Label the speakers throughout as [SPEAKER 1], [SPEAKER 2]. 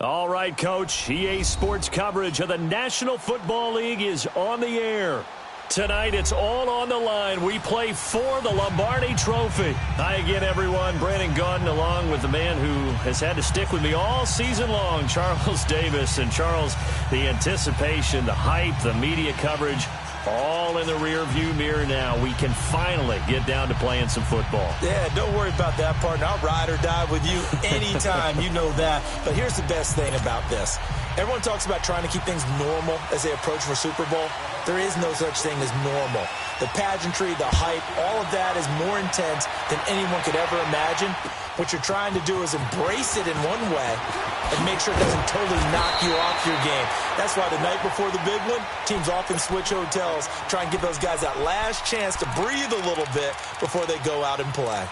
[SPEAKER 1] All right, Coach. EA Sports coverage of the National Football League is on the air. Tonight, it's all on the line. We play for the Lombardi Trophy. Hi again, everyone. Brandon Gaudin along with the man who has had to stick with me all season long, Charles Davis. And, Charles, the anticipation, the hype, the media coverage, all in the rear-view mirror now. We can finally get down to playing some football.
[SPEAKER 2] Yeah, don't worry about that, partner. I'll ride or die with you anytime. You know that. But here's the best thing about this. Everyone talks about trying to keep things normal as they approach for Super Bowl. There is no such thing as normal. The pageantry, the hype, all of that is more intense than anyone could ever imagine. What you're trying to do is embrace it in one way and make sure it doesn't totally knock you off your game. That's why the night before the big one, teams often switch hotels, try and give those guys that last chance to breathe a little bit before they go out and play.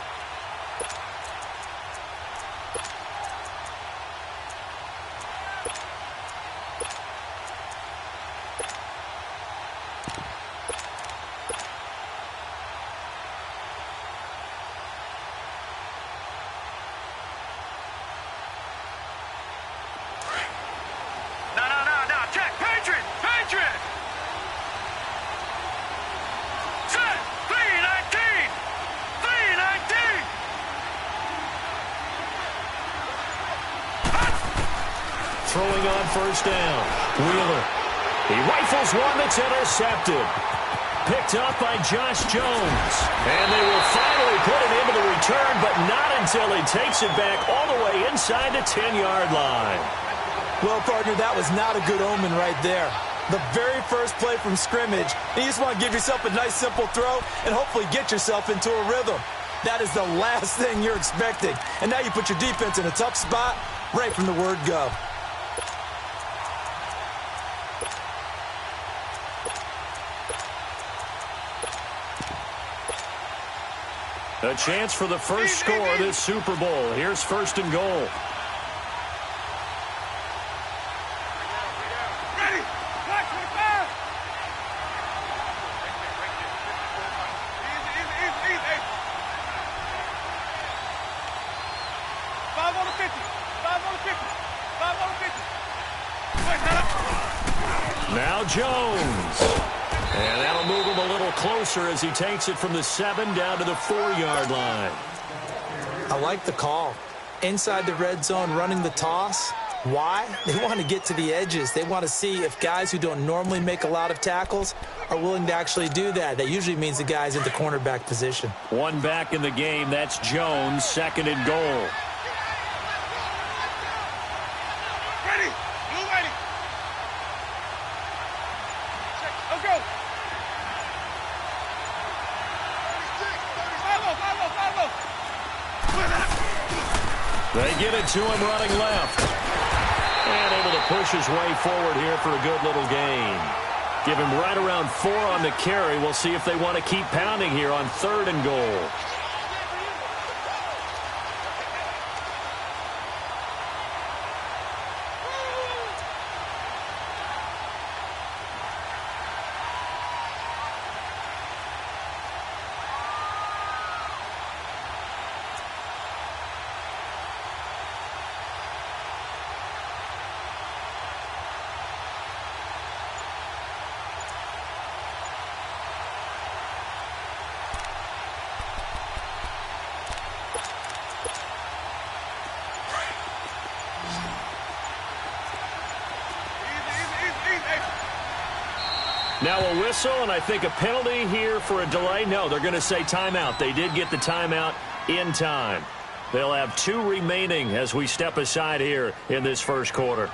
[SPEAKER 1] Throwing on first down. Wheeler. He rifles one that's intercepted. Picked up by Josh Jones. And they will finally put it into the return, but not until he takes it back all the way inside the 10-yard line.
[SPEAKER 2] Well, partner, that was not a good omen right there. The very first play from scrimmage, and you just want to give yourself a nice, simple throw and hopefully get yourself into a rhythm. That is the last thing you're expecting. And now you put your defense in a tough spot right from the word go.
[SPEAKER 1] A chance for the first score of this Super Bowl. Here's first and goal.
[SPEAKER 3] Ready. Black 25. Easy. 5 on the 50. 5 on the 50. 5 on the 50. Now
[SPEAKER 1] Jones. And that'll move him a little closer as he takes it from the 7 down to the 4-yard line.
[SPEAKER 2] I like the call. Inside the red zone running the toss. Why? They want to get to the edges. They want to see if guys who don't normally make a lot of tackles are willing to actually do that. That usually means the guy's in the cornerback position.
[SPEAKER 1] One back in the game. That's Jones, second and goal.
[SPEAKER 3] ready. Blue ready. Let's go. 5-0.
[SPEAKER 1] They get it to him running left. And able to push his way forward here for a good little gain. Give him right around 4 on the carry. We'll see if they want to keep pounding here on 3rd and goal. Now a whistle, and I think a penalty here for a delay. No, they're going to say timeout. They did get the timeout in time. They'll have 2 remaining as we step aside here in this first quarter.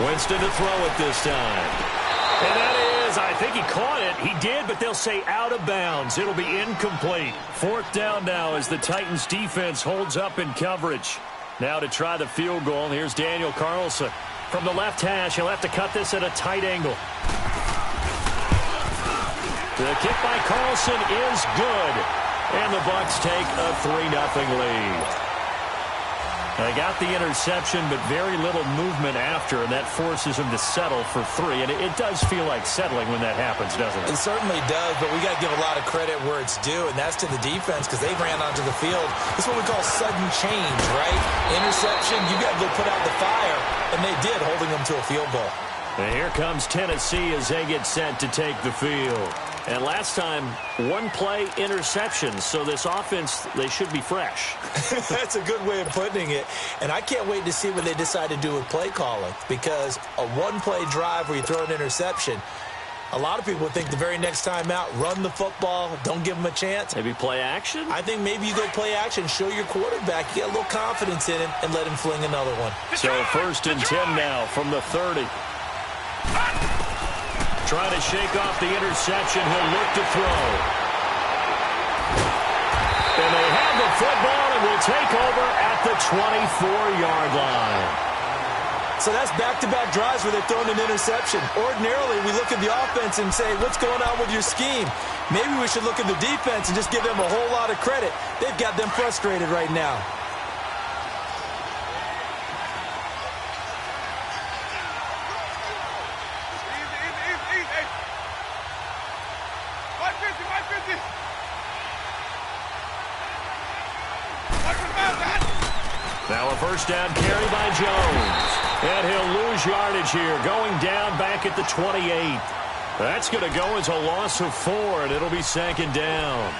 [SPEAKER 1] Winston to throw it this time. And that is, I think he caught it. He did, but they'll say out of bounds. It'll be incomplete. 4th down now as the Titans defense holds up in coverage. Now to try the field goal, here's Daniel Carlson. From the left hash, he'll have to cut this at a tight angle. The kick by Carlson is good. And the Bucs take a 3-0 lead. They got the interception, but very little movement after, and that forces them to settle for 3. And it does feel like settling when that happens, doesn't it?
[SPEAKER 2] It certainly does, but we got to give a lot of credit where it's due, and that's to the defense because they ran onto the field. It's what we call sudden change, right? Interception, you got to go put out the fire, and they did, holding them to a field goal.
[SPEAKER 1] And here comes Tennessee as they get set to take the field. And last time, one-play interception, so this offense, they should be fresh.
[SPEAKER 2] That's a good way of putting it. And I can't wait to see what they decide to do with play calling, because a one-play drive where you throw an interception, a lot of people think the very next time out, run the football, don't give them a chance.
[SPEAKER 1] Maybe play action?
[SPEAKER 2] I think maybe you go play action, show your quarterback, you get a little confidence in him, and let him fling another one.
[SPEAKER 1] So 1st and 10 now from the 30. Trying to shake off the interception. He'll look to throw. And they have the football and will take over at the 24-yard line.
[SPEAKER 2] So that's back-to-back drives where they've thrown an interception. Ordinarily, we look at the offense and say, what's going on with your scheme? Maybe we should look at the defense and just give them a whole lot of credit. They've got them frustrated right now.
[SPEAKER 1] Now a first down carry by Jones. And he'll lose yardage here, going down back at the 28. That's going to go as a loss of 4, and it'll be 2nd down.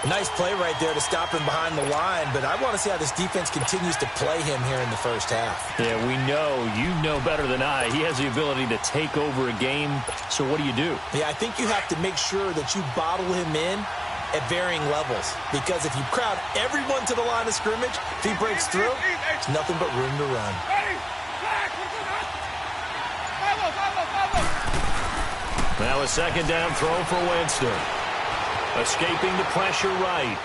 [SPEAKER 2] Nice play right there to stop him behind the line, but I want to see how this defense continues to play him here in the first half.
[SPEAKER 1] Yeah, you know better than I. He has the ability to take over a game, so what do you do?
[SPEAKER 2] Yeah, I think you have to make sure that you bottle him in at varying levels, because if you crowd everyone to the line of scrimmage, if he breaks through, it's nothing but room to run.
[SPEAKER 1] Now a 2nd down throw for Winston. Escaping the pressure right.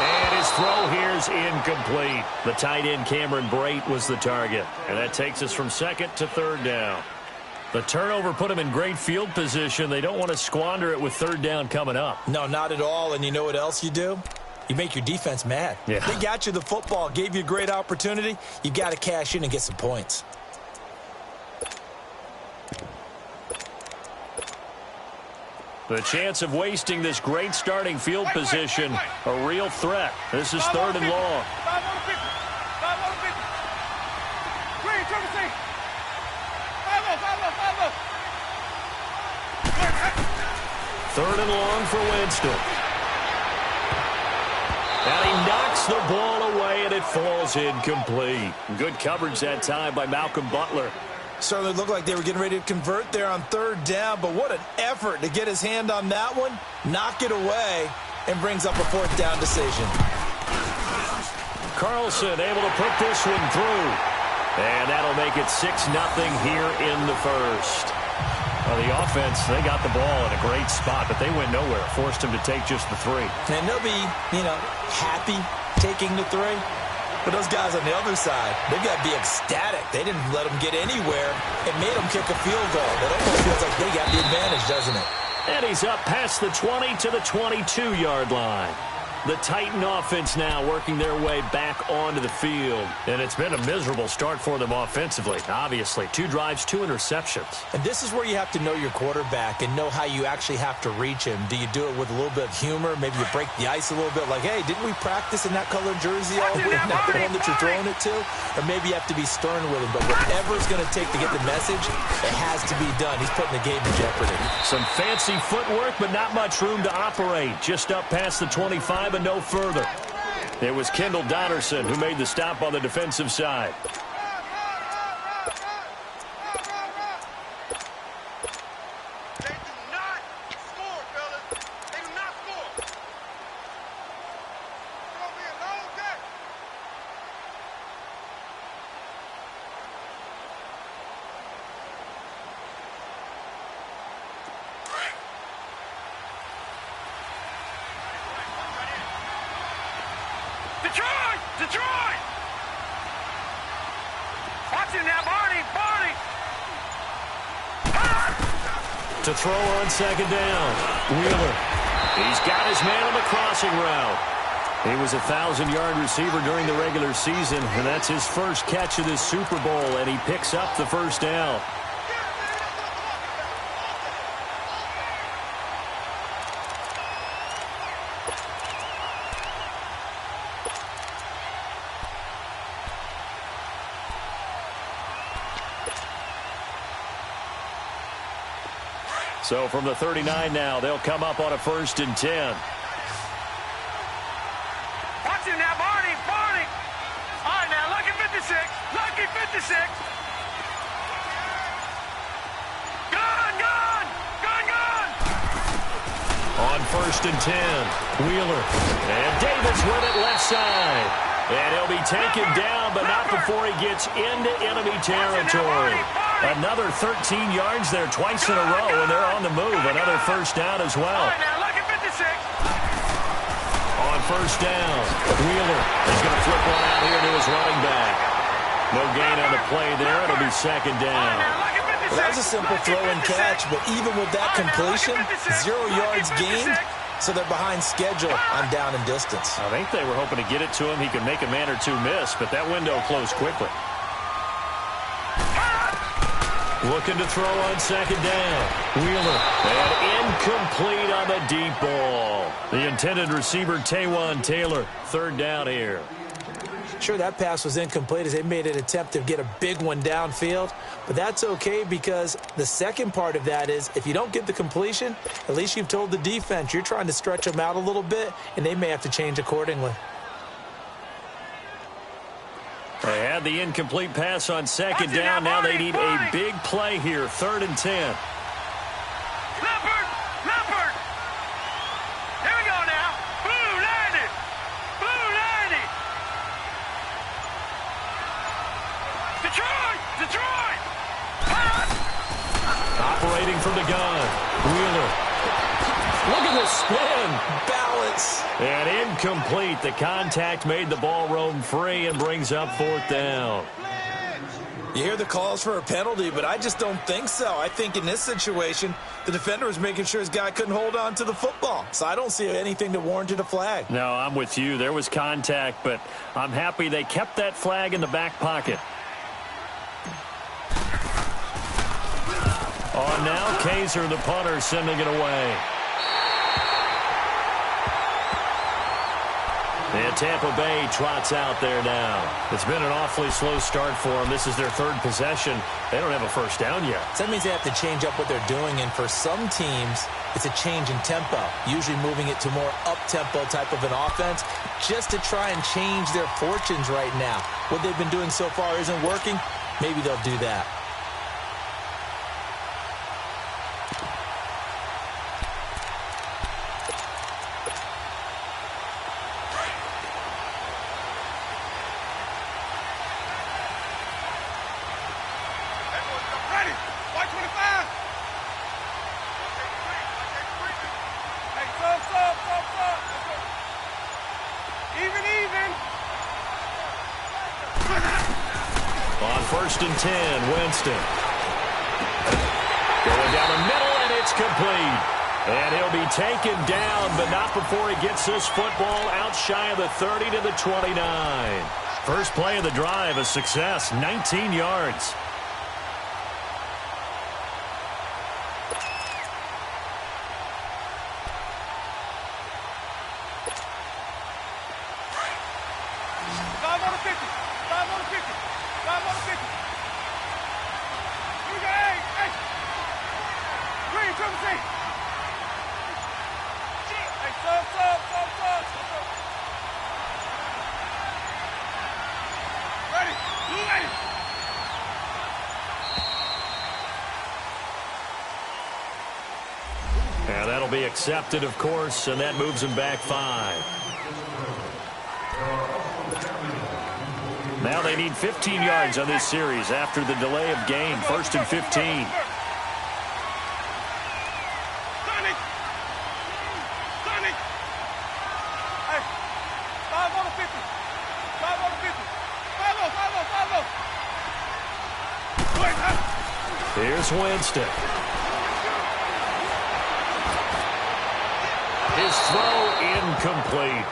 [SPEAKER 1] And his throw here's incomplete. The tight end Cameron Brate was the target. And that takes us from 2nd to 3rd down. The turnover put him in great field position. They don't want to squander it with 3rd down coming up.
[SPEAKER 2] No, not at all. And you know what else you do? You make your defense mad.
[SPEAKER 1] Yeah.
[SPEAKER 2] They got you the football, gave you a great opportunity. You got to cash in and get some points.
[SPEAKER 1] The chance of wasting this great starting field position, a real threat. This is 3rd and long. 3rd and long for Winston. And he knocks the ball away, and it falls incomplete. Good coverage that time by Malcolm Butler.
[SPEAKER 2] Certainly looked like they were getting ready to convert there on 3rd down, but what an effort to get his hand on that one, knock it away, and brings up a 4th down decision.
[SPEAKER 1] Carlson able to put this one through. And that'll make it 6-0 here in the first. Well, the offense, they got the ball in a great spot, but they went nowhere. Forced him to take just the 3.
[SPEAKER 2] And they'll be, happy taking the 3. But those guys on the other side, they've got to be ecstatic. They didn't let them get anywhere and made them kick a field goal. It almost feels like they got the advantage, doesn't it?
[SPEAKER 1] And he's up past the 20 to the 22-yard line. The Titan offense now working their way back onto the field. And it's been a miserable start for them offensively, obviously. 2 drives, 2 interceptions.
[SPEAKER 2] And this is where you have to know your quarterback and know how you actually have to reach him. Do you do it with a little bit of humor? Maybe you break the ice a little bit, like, hey, didn't we practice in that colored jersey all week? Not the one that you're throwing it to? Or maybe you have to be stern with him. But whatever it's going to take to get the message, it has to be done. He's putting the game in jeopardy.
[SPEAKER 1] Some fancy footwork, but not much room to operate. Just up past the 25 and no further. It was Kendall Donnerson who made the stop on the defensive side.
[SPEAKER 3] They do not score, fellas. They do not score. It's going to be a long day. Detroit! Detroit!
[SPEAKER 1] To throw on second down. Wheeler. He's got his man on the crossing route. He was a 1,000-yard receiver during the regular season, and that's his first catch of this Super Bowl, and he picks up the first down. So from the 39 now, they'll come up on a 1st and 10.
[SPEAKER 3] Watch him now, Barney. All right, now, lucky 56. Lucky 56. Gun.
[SPEAKER 1] On 1st and 10, Wheeler. And Davis with it left side. And he'll be taken down, but not before he gets into enemy territory. Another 13 yards there twice in a row, and they're on the move. Another first down as well.
[SPEAKER 3] All right, now, lucky 56.
[SPEAKER 1] On 1st down, Wheeler is going to flip one out here to his running back. No gain on the play there. It'll be 2nd down.
[SPEAKER 2] Well, that was a simple throw and catch, but even with that completion, 0 yards gained, so they're behind schedule on down and distance.
[SPEAKER 1] I think they were hoping to get it to him. He could make a man or two miss, but that window closed quickly. Looking to throw on 2nd down. Wheeler. And incomplete on the deep ball. The intended receiver, Taywan Taylor. 3rd down here.
[SPEAKER 2] Sure, that pass was incomplete as they made an attempt to get a big one downfield, but that's okay because the second part of that is if you don't get the completion, at least you've told the defense you're trying to stretch them out a little bit, and they may have to change accordingly.
[SPEAKER 1] They had the incomplete pass on 2nd down. Now they need a big play here. 3rd and 10.
[SPEAKER 3] Leopard. Here we go now. Blue 90. Detroit.
[SPEAKER 1] Operating from the gun. Wheeler. Look at the spin.
[SPEAKER 2] Balance.
[SPEAKER 1] And incomplete. The contact made the ball roam free and brings up 4th down.
[SPEAKER 2] You hear the calls for a penalty, but I just don't think so. I think in this situation, the defender was making sure his guy couldn't hold on to the football. So I don't see anything that warranted a flag.
[SPEAKER 1] No, I'm with you. There was contact, but I'm happy they kept that flag in the back pocket. On now, Kaiser, the punter, sending it away. And Tampa Bay trots out there now. It's been an awfully slow start for them. This is their 3rd possession. They don't have a first down yet.
[SPEAKER 2] So that means they have to change up what they're doing, and for some teams, it's a change in tempo, usually moving it to more up-tempo type of an offense just to try and change their fortunes right now. What they've been doing so far isn't working. Maybe they'll do that.
[SPEAKER 1] On 1st and 10, Winston. Going down the middle, and it's complete. And he'll be taken down, but not before he gets this football out shy of the 30 to the 29. First play of the drive, a success, 19 yards. And that'll be accepted, of course, and that moves him back 5. Now they need 15 yards on this series after the delay of game. 1st and 15. Here's Winston. His throw incomplete.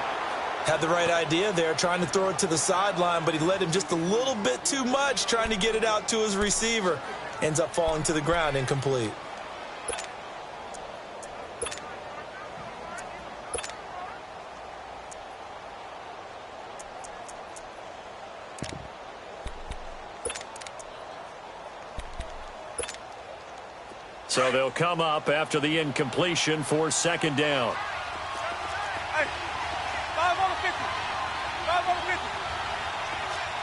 [SPEAKER 2] Had the right idea there, trying to throw it to the sideline, but he led him just a little bit too much, trying to get it out to his receiver. Ends up falling to the ground, incomplete.
[SPEAKER 1] So they'll come up after the incompletion for second down.
[SPEAKER 3] Hey, 5 over 50. 5 over 50.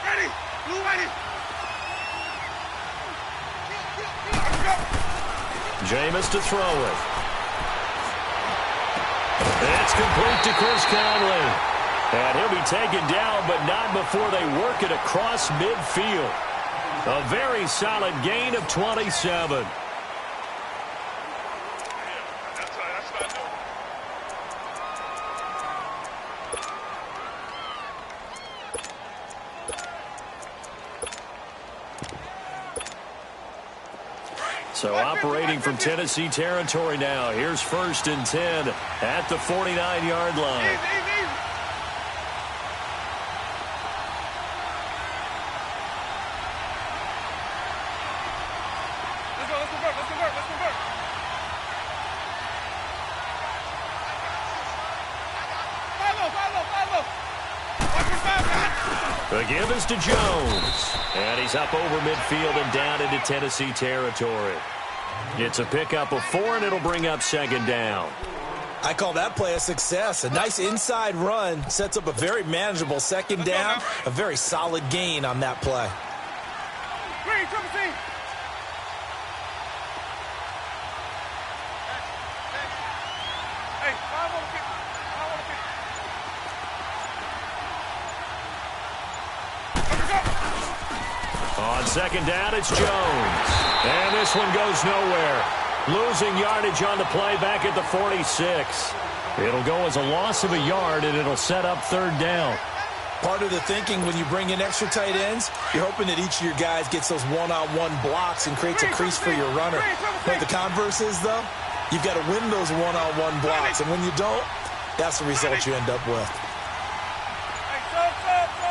[SPEAKER 3] Ready. Blue ready.
[SPEAKER 1] Jameis to throw it. It's complete to Chris Conley. And he'll be taken down, but not before they work it across midfield. A very solid gain of 27. So operating from Tennessee territory now. Here's 1st and 10 at the 49-yard line.
[SPEAKER 3] Easy, easy, easy. Let's go, let's convert, let's convert, let's convert. Follow. Watch your back, man.
[SPEAKER 1] The give is to Jones. And he's up over midfield and down into Tennessee territory. It's a pickup of 4, and it'll bring up second down.
[SPEAKER 2] I call that play a success. A nice inside run sets up a very manageable second down. A very solid gain on that play.
[SPEAKER 3] Green, triple team. Hey, 5 over 50. 5 over 50.
[SPEAKER 1] On second down, it's Jones. And this one goes nowhere. Losing yardage on the play back at the 46. It'll go as a loss of a yard, and it'll set up third down.
[SPEAKER 2] Part of the thinking when you bring in extra tight ends, you're hoping that each of your guys gets those one-on-one blocks and creates a crease for your runner. What the converse is, though, you've got to win those one-on-one blocks. And when you don't, that's the result you end up with.
[SPEAKER 3] Hey, stop. Follow.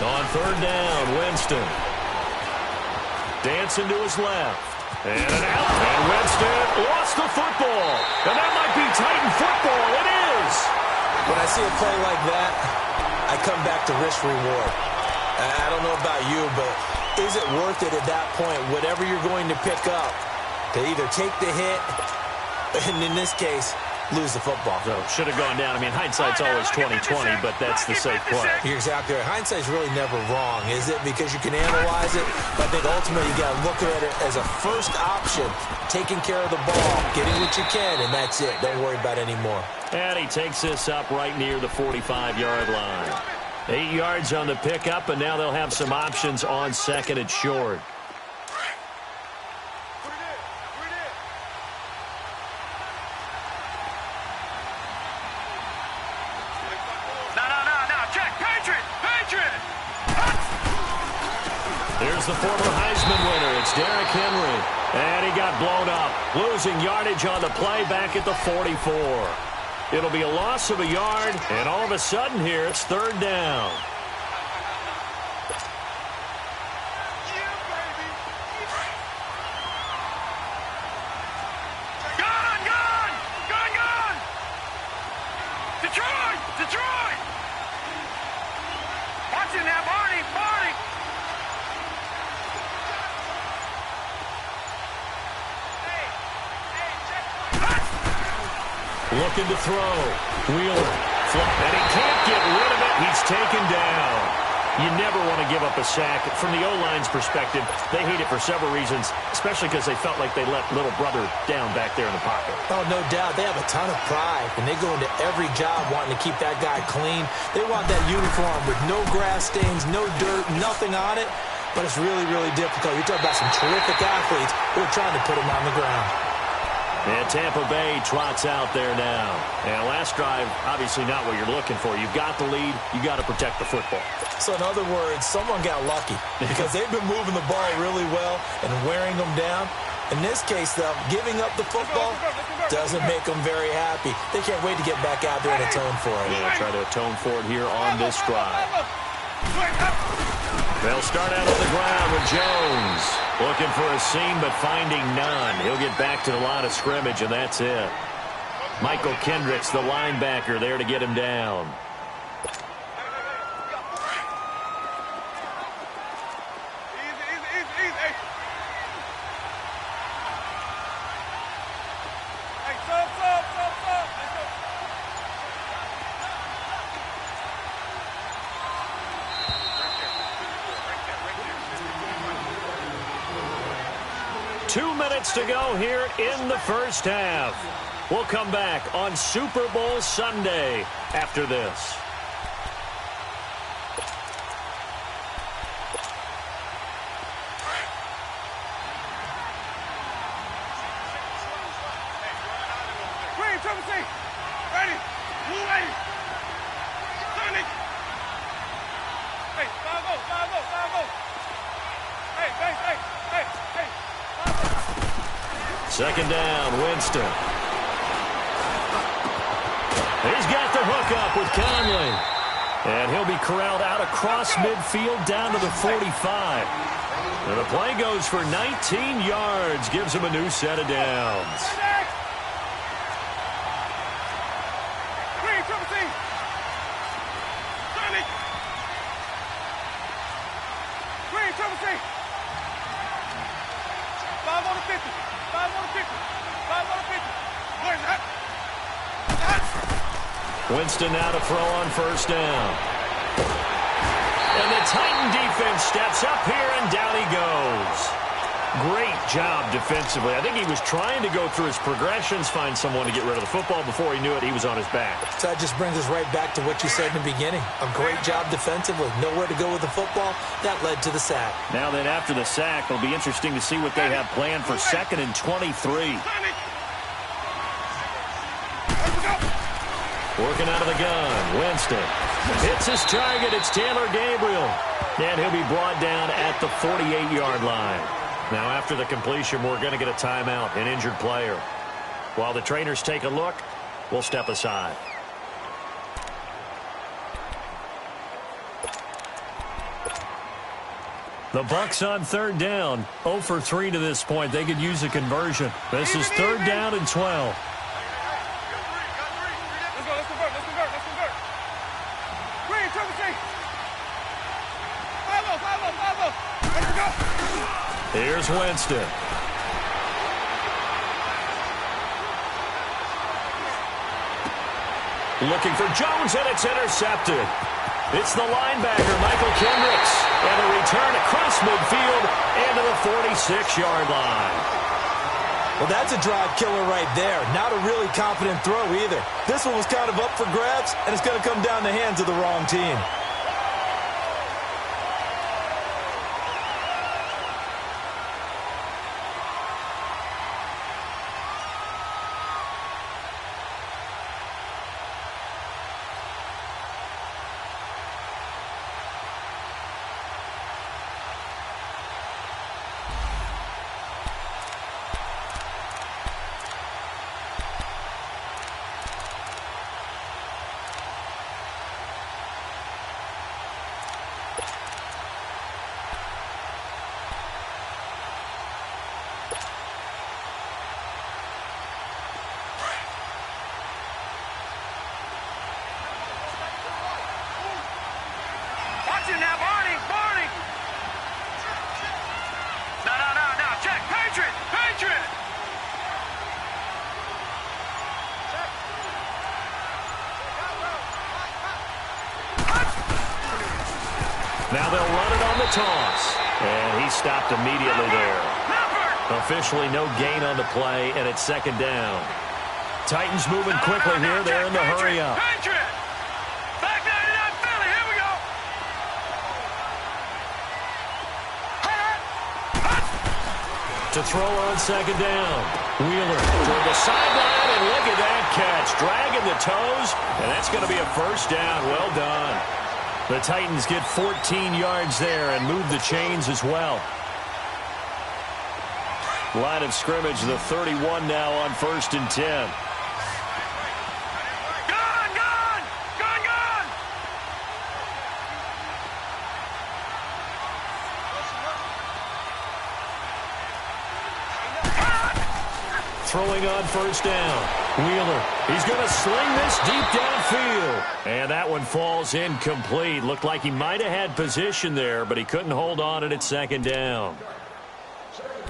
[SPEAKER 1] On third down, Winston. Dancing to his left. And an out. And Winston lost the football. And that might be Titan football. It is.
[SPEAKER 2] When I see a play like that, I come back to risk reward. I don't know about you, but is it worth it at that point, whatever you're going to pick up, to either take the hit, and in this case, lose the football?
[SPEAKER 1] So should have gone down. I mean, hindsight's always 20/20, but that's the safe play.
[SPEAKER 2] You're exactly right. Hindsight's really never wrong, is it? Because you can analyze it, but I think ultimately you got to look at it as a first option, taking care of the ball, getting what you can, and that's it. Don't worry about it anymore.
[SPEAKER 1] And he takes this up right near the 45-yard line. 8 yards on the pickup, and now they'll have some options on second and short. Here's the former Heisman winner. It's Derrick Henry. And he got blown up. Losing yardage on the play back at the 44. It'll be a loss of a yard, and all of a sudden here, it's third down.
[SPEAKER 3] Detroit! Watch it now, Barney!
[SPEAKER 1] Looking to throw. Wheeler. And he can't get rid of it. He's taken down. You never want to give up a sack. From the O-line's perspective, they hate it for several reasons, especially because they felt like they let little brother down back there in the pocket.
[SPEAKER 2] Oh, no doubt. They have a ton of pride, and they go into every job wanting to keep that guy clean. They want that uniform with no grass stains, no dirt, nothing on it, but it's really, really difficult. You're talking about some terrific athletes who are trying to put him on the ground.
[SPEAKER 1] And Tampa Bay trots out there now. And last drive, obviously not what you're looking for. You've got the lead. You got to protect the football.
[SPEAKER 2] So in other words, someone got lucky because they've been moving the ball really well and wearing them down. In this case, though, giving up the football doesn't make them very happy. They can't wait to get back out there and atone for it.
[SPEAKER 1] Yeah, try to atone for it here on this drive. They'll start out on the ground with Jones. Looking for a seam, but finding none. He'll get back to the line of scrimmage, and that's it. Michael Kendricks, the linebacker, there to get him down. To go here in the first half. We'll come back on Super Bowl Sunday after this.
[SPEAKER 3] Ready? Move ready. Sonic. Hey, 5-0. Hey.
[SPEAKER 1] Second down, Winston. He's got the hook up with Conley. And he'll be corralled out across midfield down to the 45. And the play goes for 19 yards, gives him a new set of downs. Winston now to throw on first down. And the Titan defense steps up here, and down he goes. Great job defensively. I think he was trying to go through his progressions, find someone to get rid of the football. Before he knew it, he was on his back.
[SPEAKER 2] So that just brings us right back to what you said in the beginning. A great job defensively. Nowhere to go with the football. That led to the sack.
[SPEAKER 1] Now then, after the sack, it'll be interesting to see what they have planned for 2nd and 23. Working out of the gun, Winston hits his target. It's Taylor Gabriel, and he'll be brought down at the 48-yard line. Now, after the completion, we're going to get a timeout, an injured player. While the trainers take a look, we'll step aside. The Bucs on third down, 0 for 3 to this point. They could use a conversion. This is 3rd down and 12. Here's Winston. Looking for Jones, and it's intercepted. It's the linebacker, Michael Kendricks. And a return across midfield into the 46-yard line.
[SPEAKER 2] Well, that's a drive killer right there. Not a really confident throw either. This one was kind of up for grabs, and it's going to come down the hands of the wrong team.
[SPEAKER 3] Now, Barney! No, check! Patriot!
[SPEAKER 1] Now they'll run it on the toss. And he stopped immediately there. Officially no gain on the play, and it's 2nd down. Titans moving quickly here. They're in the hurry up.
[SPEAKER 3] Back 99 Philly, here we go!
[SPEAKER 1] To throw on second down. Wheeler toward the sideline, and look at that catch. Dragging the toes, and that's going to be a first down. Well done. The Titans get 14 yards there and move the chains as well. Line of scrimmage, the 31 now on 1st and 10. Throwing on first down. Wheeler, he's going to sling this deep downfield. And that one falls incomplete. Looked like he might have had position there, but he couldn't hold on it at second down.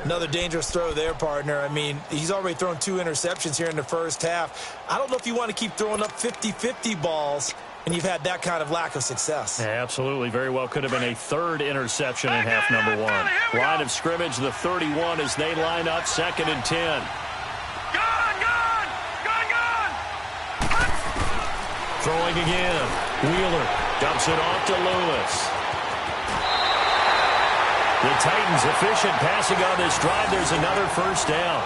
[SPEAKER 2] Another dangerous throw there, partner. I mean, he's already thrown 2 interceptions here in the first half. I don't know if you want to keep throwing up 50-50 balls, and you've had that kind of lack of success.
[SPEAKER 1] Yeah, absolutely. Very well could have been a 3rd interception in half number 1. Line of scrimmage, the 31 as they line up 2nd and 10. Throwing again. Wheeler dumps it off to Lewis. The Titans efficient passing on this drive. There's another first down.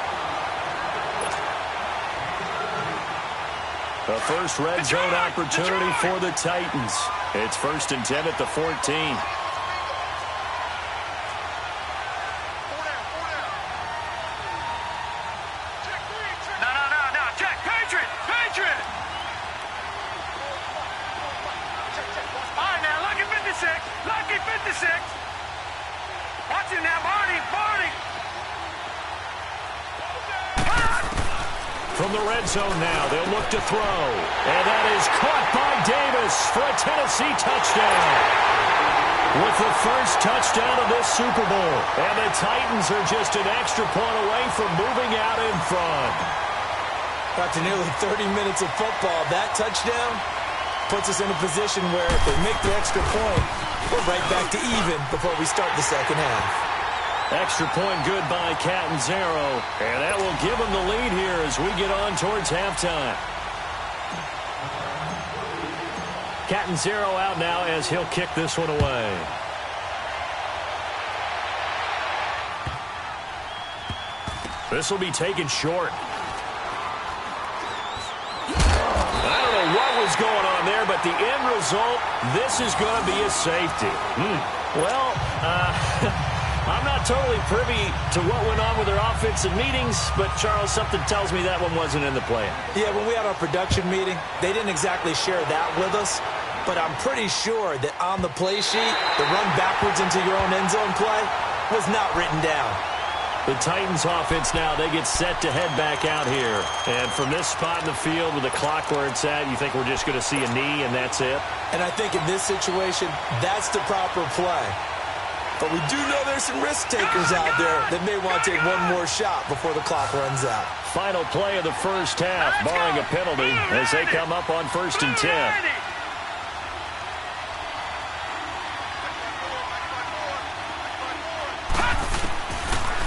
[SPEAKER 1] The first red zone opportunity for the Titans. It's 1st and 10 at the 14. From the red zone now, they'll look to throw. And that is caught by Davis for a Tennessee touchdown. With the first touchdown of this Super Bowl. And the Titans are just an extra point away from moving out in front.
[SPEAKER 2] After nearly 30 minutes of football, that touchdown puts us in a position where if they make the extra point, we're right back to even before we start the second half.
[SPEAKER 1] Extra point good by Catanzaro, and that will give them the lead here as we get on towards halftime. Catanzaro out now as he'll kick this one away. This will be taken short. I don't know what was going on there, but the end result, this is going to be a safety. I'm not totally privy to what went on with their offensive meetings, but, Charles, something tells me that one wasn't in the plan.
[SPEAKER 2] Yeah, when we had our production meeting, they didn't exactly share that with us, but I'm pretty sure that on the play sheet, the run backwards into your own end zone play was not written down.
[SPEAKER 1] The Titans offense now, they get set to head back out here. And from this spot in the field with the clock where it's at, you think we're just going to see a knee and that's it?
[SPEAKER 2] And I think in this situation, that's the proper play. But we do know there's some risk takers out there that may want to take one more shot before the clock runs out.
[SPEAKER 1] Final play of the first half, barring a penalty, as they come up on 1st and 10.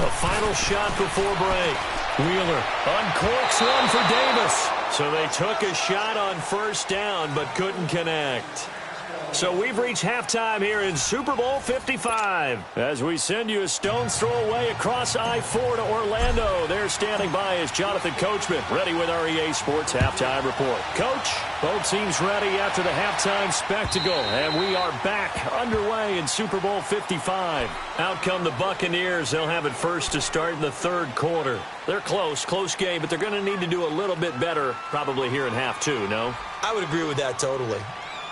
[SPEAKER 1] A final shot before break. Wheeler uncorks one for Davis. So they took a shot on first down but couldn't connect. So we've reached halftime here in Super Bowl 55. As we send you a stone's throw away across I-4 to Orlando. There standing by is Jonathan Coachman, ready with our EA Sports Halftime Report. Coach, both teams ready after the halftime spectacle. And we are back underway in Super Bowl 55. Out come the Buccaneers. They'll have it first to start in the 3rd quarter. They're close game, but they're going to need to do a little bit better probably here in half 2, no?
[SPEAKER 2] I would agree with that totally.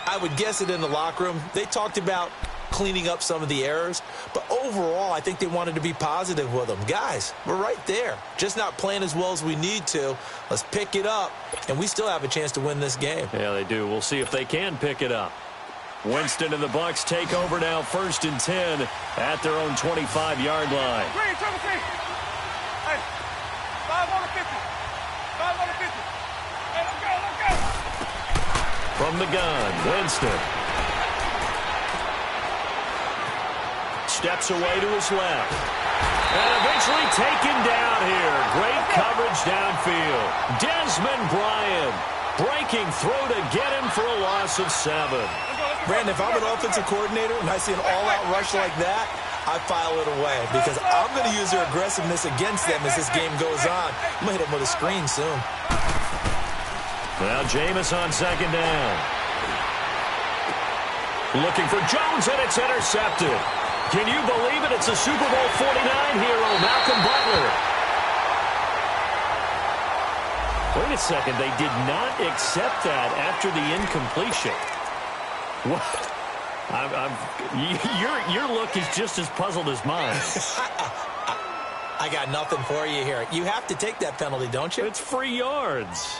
[SPEAKER 2] I would guess it in the locker room. They talked about cleaning up some of the errors, but overall, I think they wanted to be positive with them. Guys, we're right there. Just not playing as well as we need to. Let's pick it up, and we still have a chance to win this game.
[SPEAKER 1] Yeah, they do. We'll see if they can pick it up. Winston and the Bucs take over now, 1st and 10 at their own 25-yard line.
[SPEAKER 3] Hey, 5 on the 50. 5 on the 50. Hey, let's go.
[SPEAKER 1] From the gun, Winston. Steps away to his left. And eventually taken down here. Great coverage downfield. Desmond Bryant breaking through to get him for a loss of 7.
[SPEAKER 2] Brandon, if I'm an offensive coordinator and I see an all-out rush like that, I file it away because I'm going to use their aggressiveness against them as this game goes on. I'm going to hit them with a screen soon.
[SPEAKER 1] Well, Jameis on second down. Looking for Jones, and it's intercepted. Can you believe it? It's a Super Bowl 49 hero, Malcolm Butler. Wait a second. They did not accept that after the incompletion. What? Your look is just as puzzled as mine.
[SPEAKER 2] I got nothing for you here. You have to take that penalty, don't you?
[SPEAKER 1] It's free yards.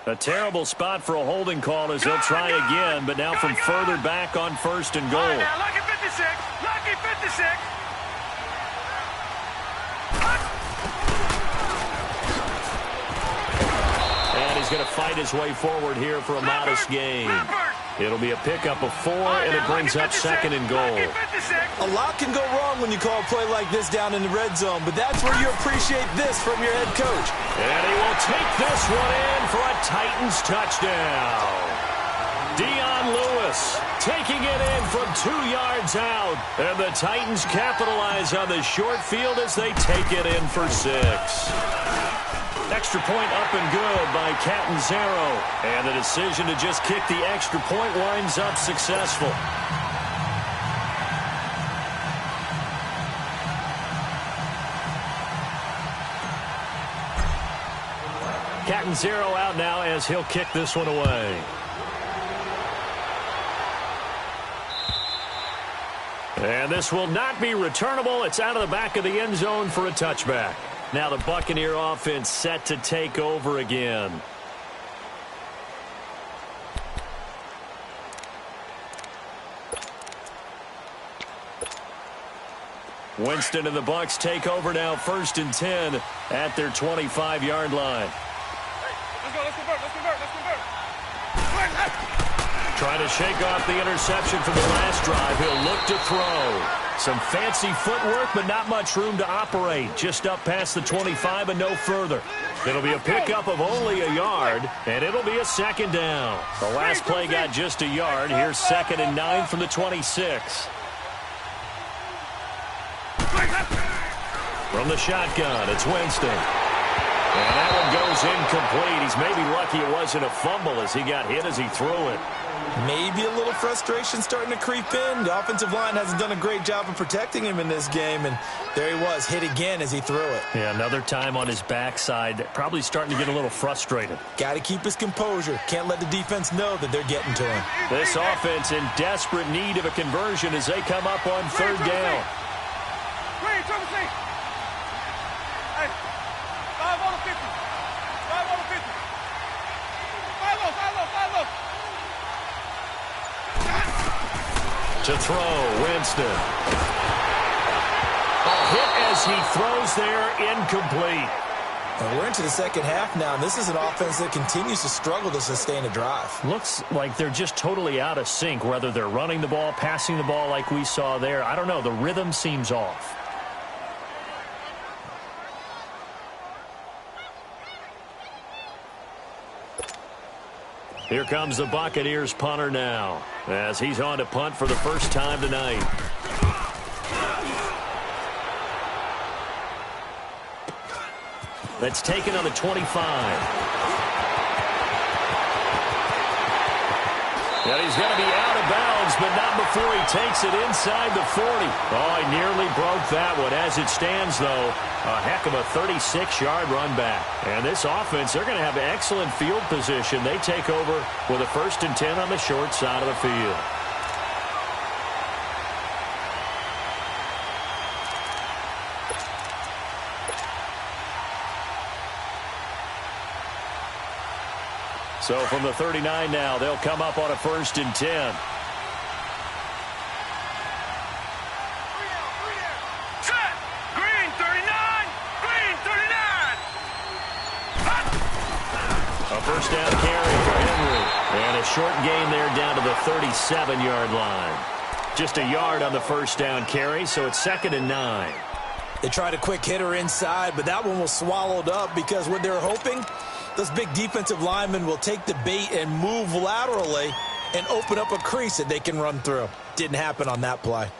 [SPEAKER 1] A terrible spot for a holding call as they'll try again, but now from further back on first and goal.
[SPEAKER 3] Right now, lucky 56. Lucky 56.
[SPEAKER 1] And he's going to fight his way forward here for a modest gain. It'll be a pickup of 4, and it brings up second and goal.
[SPEAKER 2] A lot can go wrong when you call a play like this down in the red zone, but that's where you appreciate this from your head coach.
[SPEAKER 1] And he will take this one in for a Titans touchdown. Dion Lewis taking it in from 2 yards out. And the Titans capitalize on the short field as they take it in for 6. Extra point up and good by Catanzaro. And the decision to just kick the extra point winds up successful. Catanzaro out now as he'll kick this one away. And this will not be returnable. It's out of the back of the end zone for a touchback. Now the Buccaneer offense set to take over again. Winston and the Bucs take over now, 1st and 10 at their 25-yard line.
[SPEAKER 3] Let's go, let's convert, let's convert, let's convert.
[SPEAKER 1] Trying to shake off the interception from the last drive. He'll look to throw. Some fancy footwork, but not much room to operate. Just up past the 25 and no further. It'll be a pickup of only a yard, and it'll be a second down. The last play got just a yard. Here's 2nd and 9 from the 26. From the shotgun, it's Winston. And that one goes incomplete. He's maybe lucky it wasn't a fumble as he got hit as he threw it.
[SPEAKER 2] Maybe a little frustration starting to creep in. The offensive line hasn't done a great job of protecting him in this game, and there he was, hit again as he threw it.
[SPEAKER 1] Yeah, another time on his backside, probably starting to get a little frustrated.
[SPEAKER 2] Got to keep his composure. Can't let the defense know that they're getting to him.
[SPEAKER 1] This offense in desperate need of a conversion as they come up on 3rd down.
[SPEAKER 3] Green, Trevor C. Hey, 5 on the 50. 5 on the 50. 5 low, 5 low, 5 low.
[SPEAKER 1] To throw, Winston. A hit as he throws there, incomplete.
[SPEAKER 2] And we're into the second half now, and this is an offense that continues to struggle to sustain a drive.
[SPEAKER 1] Looks like they're just totally out of sync, whether they're running the ball, passing the ball like we saw there. I don't know. The rhythm seems off. Here comes the Buccaneers punter now, as he's on to punt for the first time tonight. That's taken on the 25. And he's going to be out of bounds, but not before he takes it inside the 40. Oh, he nearly broke that one. As it stands, though, a heck of a 36-yard run back. And this offense, they're going to have excellent field position. They take over with a 1st and 10 on the short side of the field. So from the 39 now, they'll come up on a 1st and 10.
[SPEAKER 3] Set. Green, 39. Green, 39.
[SPEAKER 1] A first down carry for Henry. And a short gain there down to the 37-yard line. Just a yard on the first down carry, so it's 2nd and 9.
[SPEAKER 2] They tried a quick hitter inside, but that one was swallowed up because what they're hoping Those big defensive linemen will take the bait and move laterally and open up a crease that they can run through. Didn't happen on that play.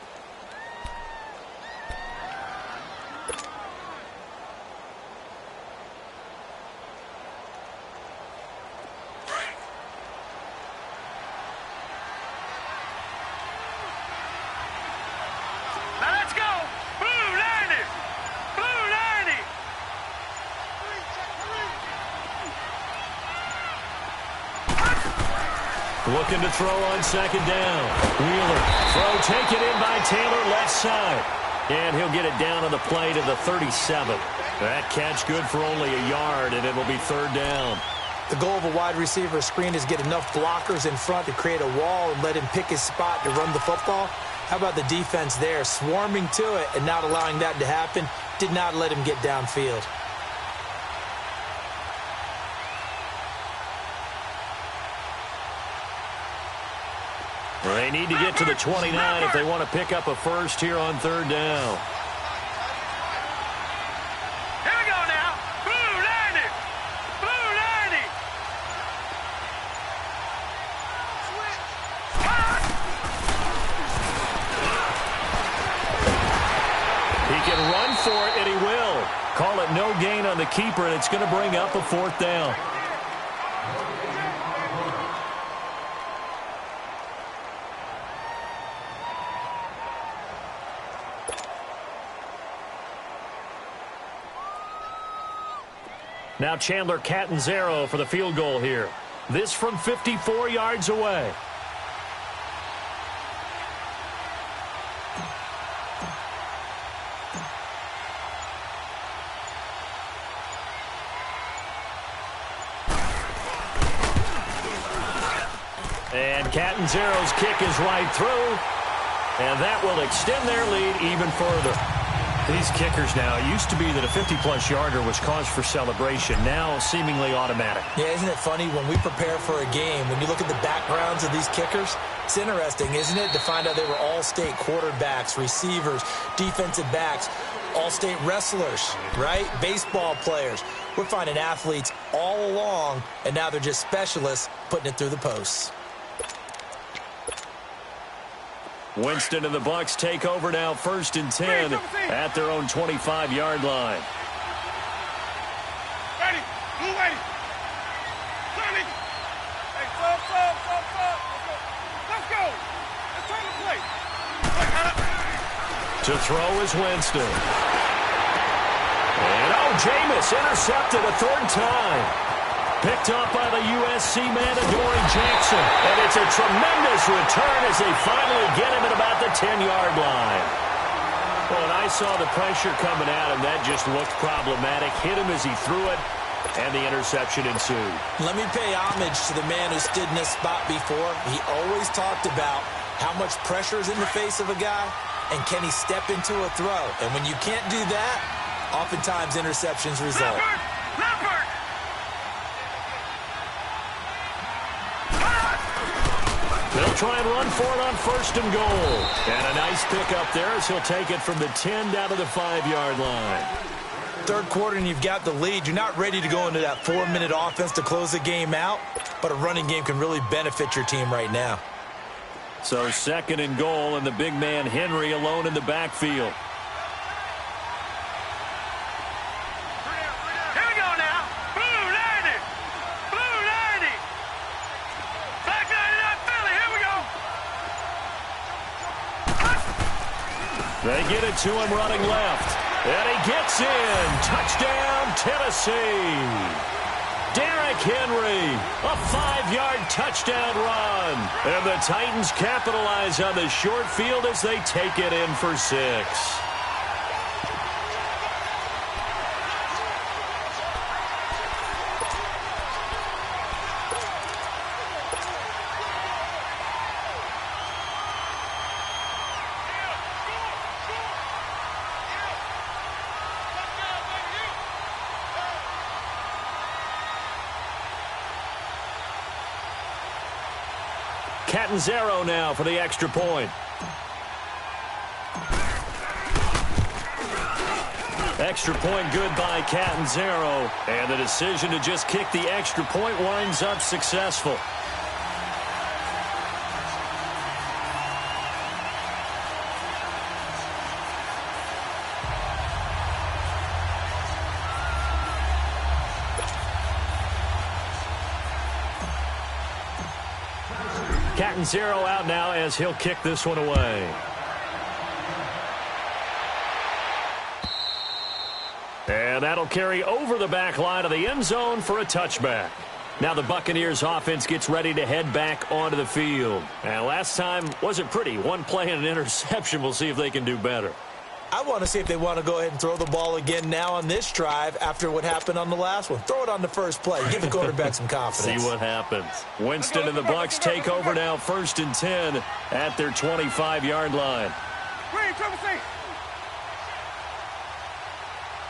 [SPEAKER 1] Looking to throw on second down. Wheeler. Throw taken in by Taylor left side. And he'll get it down on the play to the 37. That catch good for only a yard, and it'll be third down.
[SPEAKER 2] The goal of a wide receiver screen is get enough blockers in front to create a wall and let him pick his spot to run the football. How about the defense there, swarming to it and not allowing that to happen? Did not let him get downfield.
[SPEAKER 1] They need to get to the 29 if they want to pick up a first here on third down.
[SPEAKER 3] Here we go now. Blue 90. Blue 90.
[SPEAKER 1] He can run for it, and he will. Call it no gain on the keeper, and it's going to bring up a fourth down. Now Chandler Catanzaro for the field goal here. This from 54 yards away. And Catanzaro's kick is right through. And that will extend their lead even further. These kickers now, it used to be that a 50-plus yarder was cause for celebration. Now seemingly automatic.
[SPEAKER 2] Yeah, isn't it funny when we prepare for a game, when you look at the backgrounds of these kickers, it's interesting, isn't it, to find out they were all-state quarterbacks, receivers, defensive backs, all-state wrestlers, right? Baseball players. We're finding athletes all along, and now they're just specialists putting it through the posts.
[SPEAKER 1] Winston and the Bucs take over now, 1st and 10 at their own 25-yard line.
[SPEAKER 3] Ready. Blue ready. Sonny. Hey, sub. Let's go. Let's turn the play.
[SPEAKER 1] To throw is Winston. And Jameis intercepted a third time. Picked up by the USC man, Adoree Jackson. And it's a tremendous return as they finally get him at about the 10-yard line. Well, and I saw the pressure coming at him. That just looked problematic. Hit him as he threw it, and the interception ensued.
[SPEAKER 2] Let me pay homage to the man who stood in this spot before. He always talked about how much pressure is in the face of a guy, and can he step into a throw. And when you can't do that, oftentimes interceptions result.
[SPEAKER 3] Leopard.
[SPEAKER 1] They'll try and run for it on 1st and goal. And a nice pickup there as he'll take it from the 10 down to the 5-yard line.
[SPEAKER 2] Third quarter and you've got the lead. You're not ready to go into that 4-minute offense to close the game out, but a running game can really benefit your team right now.
[SPEAKER 1] So 2nd and goal, and the big man Henry alone in the backfield. They get it to him running left. And he gets in. Touchdown, Tennessee. Derrick Henry, a 5-yard touchdown run. And the Titans capitalize on the short field as they take it in for 6. Catanzaro now for the extra point. Extra point good by Catanzaro. And the decision to just kick the extra point winds up successful. Catanzaro out now as he'll kick this one away. And that'll carry over the back line of the end zone for a touchback. Now the Buccaneers offense gets ready to head back onto the field. And last time wasn't pretty. One play and an interception. We'll see if they can do better.
[SPEAKER 2] I want to see if they want to go ahead and throw the ball again now on this drive after what happened on the last one. Throw it on the first play. Give the quarterback some confidence.
[SPEAKER 1] See what happens. Winston and the Bucs take over now, 1st and 10 at their 25-yard line.
[SPEAKER 3] Green, triple C.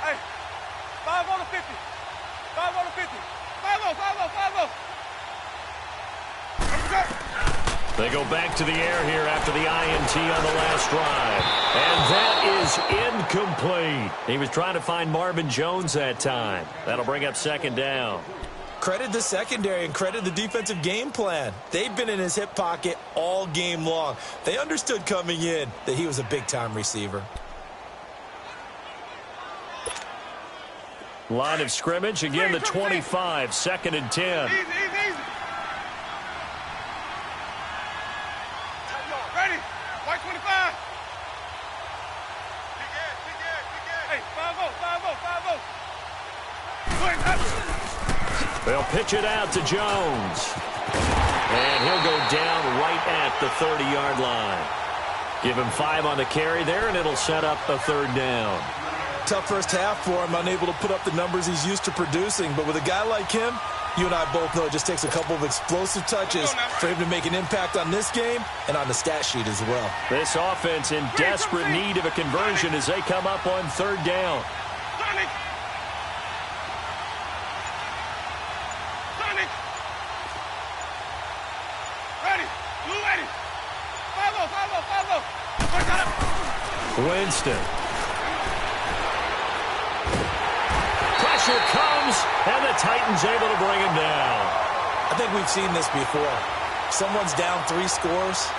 [SPEAKER 3] Hey, 5 on the 50. 5 on the 50. 5-0.
[SPEAKER 1] They go back to the air here after the INT on the last drive. And that is incomplete. He was trying to find Marvin Jones that time. That'll bring up 2nd down.
[SPEAKER 2] Credit the secondary and credit the defensive game plan. They've been in his hip pocket all game long. They understood coming in that he was a big-time receiver.
[SPEAKER 1] Line of scrimmage, again the 25, 2nd and 10.
[SPEAKER 3] Easy. Ready? White 25. Hey, 5-0.
[SPEAKER 1] They'll pitch it out to Jones. And he'll go down right at the 30-yard line. Give him 5 on the carry there, and it'll set up a 3rd down.
[SPEAKER 2] Tough first half for him, unable to put up the numbers he's used to producing. But with a guy like him, you and I both know it just takes a couple of explosive touches for him to make an impact on this game and on the stat sheet as well.
[SPEAKER 1] This offense in desperate need of a conversion as they come up on 3rd down. Winston. Pressure comes, and the Titans able to bring him down.
[SPEAKER 2] I think we've seen this before. Someone's down 3 scores.